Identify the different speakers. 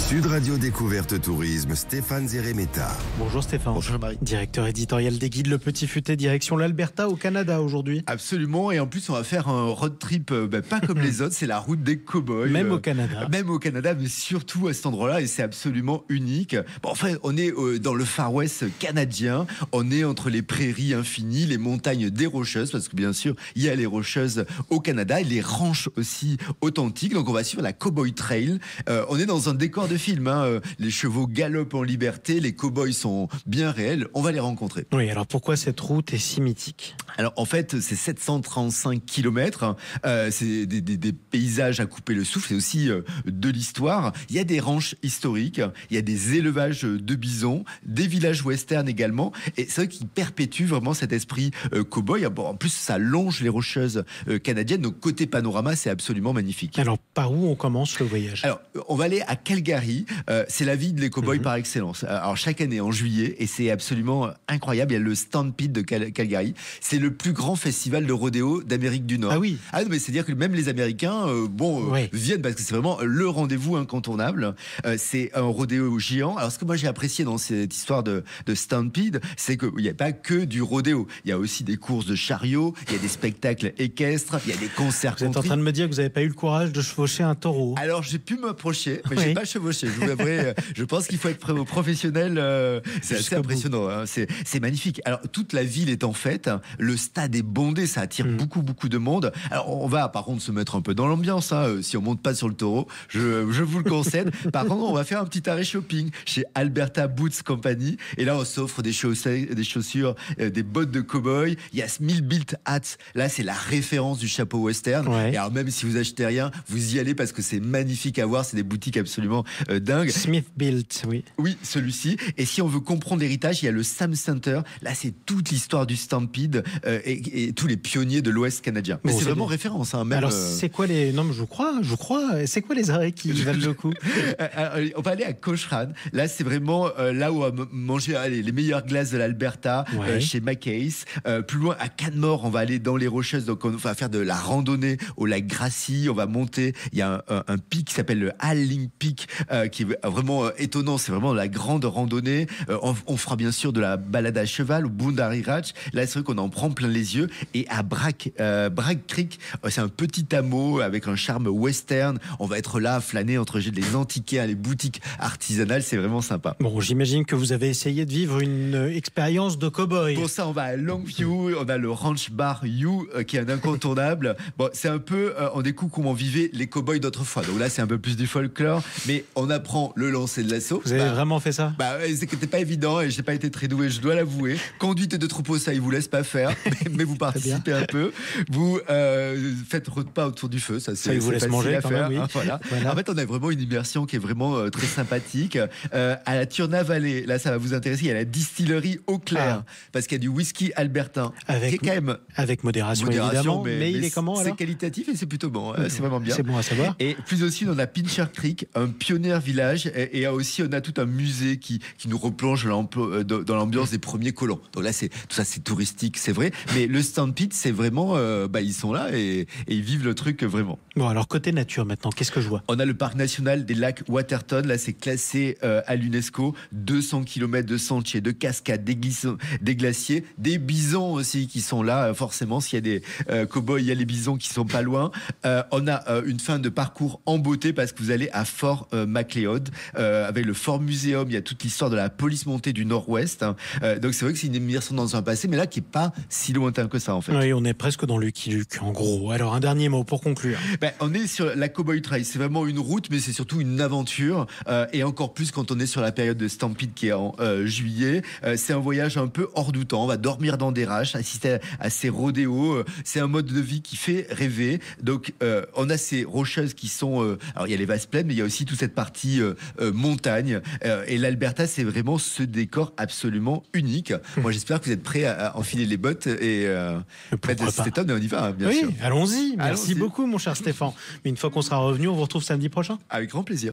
Speaker 1: Sud Radio Découverte Tourisme, Stéphane Zeremeta.
Speaker 2: Bonjour Stéphane.
Speaker 3: Bonjour Marie.
Speaker 2: Directeur éditorial des guides Le Petit Futé, direction l'Alberta au Canada aujourd'hui.
Speaker 3: Absolument, et en plus on va faire un road trip pas comme les autres, c'est la route des cow-boys.
Speaker 2: Même au Canada.
Speaker 3: Même au Canada, mais surtout à cet endroit-là, et c'est absolument unique. Bon, enfin, on est dans le Far West canadien, on est entre les prairies infinies, les montagnes des Rocheuses, parce que bien sûr, il y a les Rocheuses au Canada, et les ranchs aussi authentiques, donc on va suivre la Cowboy Trail. On est dans un décor de film, les chevaux galopent en liberté, les cow-boys sont bien réels, on va les rencontrer.
Speaker 2: Oui, alors pourquoi cette route est si mythique ?
Speaker 3: Alors en fait, c'est 735 km, c'est des paysages à couper le souffle, c'est aussi de l'histoire. Il y a des ranchs historiques, il y a des élevages de bisons, des villages western également, et c'est vrai qu'ils perpétuent vraiment cet esprit cow-boy. Bon, en plus, ça longe les Rocheuses canadiennes, donc côté panorama, c'est absolument magnifique.
Speaker 2: Alors par où on commence le voyage ?
Speaker 3: Alors, on va aller à Calgary, c'est la ville des cow-boys par excellence. Alors chaque année en juillet, et c'est absolument incroyable, il y a le Stampede de Calgary. C'est le plus grand festival de rodéo d'Amérique du Nord.
Speaker 2: Ah oui.
Speaker 3: Ah non, mais c'est-à-dire que même les Américains viennent parce que c'est vraiment le rendez-vous incontournable. C'est un rodéo géant. Alors ce que moi j'ai apprécié dans cette histoire de Stampede, c'est qu'il n'y a pas que du rodéo. Il y a aussi des courses de chariots, il y a des spectacles équestres, il y a des concerts.
Speaker 2: Vous êtes en train de me dire que vous n'avez pas eu le courage de chevaucher un taureau ?
Speaker 3: Alors j'ai pu m'approcher, mais j'ai pas chevauché. Je vous avouerai, je pense qu'il faut être professionnel. C'est assez impressionnant. C'est magnifique. Alors toute la ville est en fête. Le stade est bondé, ça attire beaucoup de monde. Alors on va par contre se mettre un peu dans l'ambiance. Si on monte pas sur le taureau, je vous le concède. Par contre, on va faire un petit arrêt shopping chez Alberta Boots Company. Et là, on s'offre des chaussures, des bottes de cow-boy. Il y a Smith Built Hats. Là, c'est la référence du chapeau western.
Speaker 2: Ouais.
Speaker 3: Et alors même si vous achetez rien, vous y allez parce que c'est magnifique à voir. C'est des boutiques absolument dingues.
Speaker 2: Smith Built, oui.
Speaker 3: Oui, celui-ci. Et si on veut comprendre l'héritage, il y a le Sam Center. Là, c'est toute l'histoire du Stampede et tous les pionniers de l'Ouest canadien. Mais c'est vraiment référence. Même,
Speaker 2: alors, c'est quoi les... Non, mais je crois. C'est quoi les arrêts qui valent le coup ?
Speaker 3: On va aller à Cochrane. Là, c'est vraiment là où on va manger les meilleures glaces de l'Alberta, chez Mackay's. Plus loin, à Canmore, on va aller dans les Rocheuses. Donc, on va faire de la randonnée au lac Gracie. On va monter. Il y a un pic qui s'appelle le Halling Peak, qui est vraiment étonnant. C'est vraiment la grande randonnée. On fera bien sûr de la balade à cheval au Boundary Ranch. Là, c'est vrai qu'on en prend plein les yeux. Et à Bragg Creek, c'est un petit hameau avec un charme western. On va être là à flâner entre les antiquaires, les boutiques artisanales. C'est vraiment sympa.
Speaker 2: Bon, j'imagine que vous avez essayé de vivre une expérience de cow-boy.
Speaker 3: Pour ça, on va à Longview. On a le Ranch Bar You, qui est un incontournable. Bon, c'est un peu, on découvre comment vivaient les cow-boys d'autrefois. Donc là, c'est un peu plus du folklore, mais on apprend le lancer de l'assaut.
Speaker 2: Vous avez vraiment fait ça ?
Speaker 3: C'était pas évident et j'ai pas été très doué, je dois l'avouer. Conduite de troupeau, ça, ils vous laissent pas faire, mais vous participez un peu. Vous faites repas autour du feu, ça
Speaker 2: ils vous laissent manger
Speaker 3: à
Speaker 2: quand
Speaker 3: faire.
Speaker 2: même, oui.
Speaker 3: Voilà. En fait, on a vraiment une immersion qui est vraiment très sympathique. À la Turna Valley, là, ça va vous intéresser. Il y a la distillerie Eau Claire, parce qu'il y a du whisky albertain, qui est quand même
Speaker 2: avec modération évidemment, mais il est comment alors ?
Speaker 3: C'est qualitatif et c'est plutôt bon. C'est vraiment bien.
Speaker 2: C'est bon à savoir.
Speaker 3: Et plus aussi, on a Pincher Creek, un pionnier village, et aussi on a tout un musée qui nous replonge dans l'ambiance des premiers colons. Donc là, tout ça, c'est touristique, c'est vrai. Mais le Stampede, c'est vraiment, ils sont là et ils vivent le truc vraiment.
Speaker 2: Bon, alors côté nature maintenant, qu'est-ce que je vois ?
Speaker 3: On a le parc national des lacs Waterton. Là, c'est classé à l'UNESCO. 200 km de sentiers, de cascades, des glaciers, des bisons aussi qui sont là. Forcément, s'il y a des cow-boys, il y a les bisons qui sont pas loin. On a une fin de parcours en beauté parce que vous allez à Fort McLeod avec le Fort Museum. Il y a toute l'histoire de la police montée du Nord-Ouest. Donc c'est vrai que c'est une immersion dans un passé, mais là qui est pas si lointain que ça en fait.
Speaker 2: Oui, on est presque dans Lucky Luke en gros. Alors un dernier mot pour conclure.
Speaker 3: On est sur la Cowboy Trail. C'est vraiment une route, mais c'est surtout une aventure. Et encore plus quand on est sur la période de Stampede qui est en juillet. C'est un voyage un peu hors du temps. On va dormir dans des ranchs, assister à ces rodéos. C'est un mode de vie qui fait rêver. Donc on a ces rocheuses qui sont... alors il y a les vastes plaines, mais il y a aussi toute cette partie montagne. Et l'Alberta, c'est vraiment ce décor absolument unique. Moi, j'espère que vous êtes prêts à enfiler les bottes et Stéphane, on y va, bien sûr.
Speaker 2: Allons-y. Merci beaucoup, mon cher Stéphane. Mais une fois qu'on sera revenu, on vous retrouve samedi prochain.
Speaker 3: Avec grand plaisir.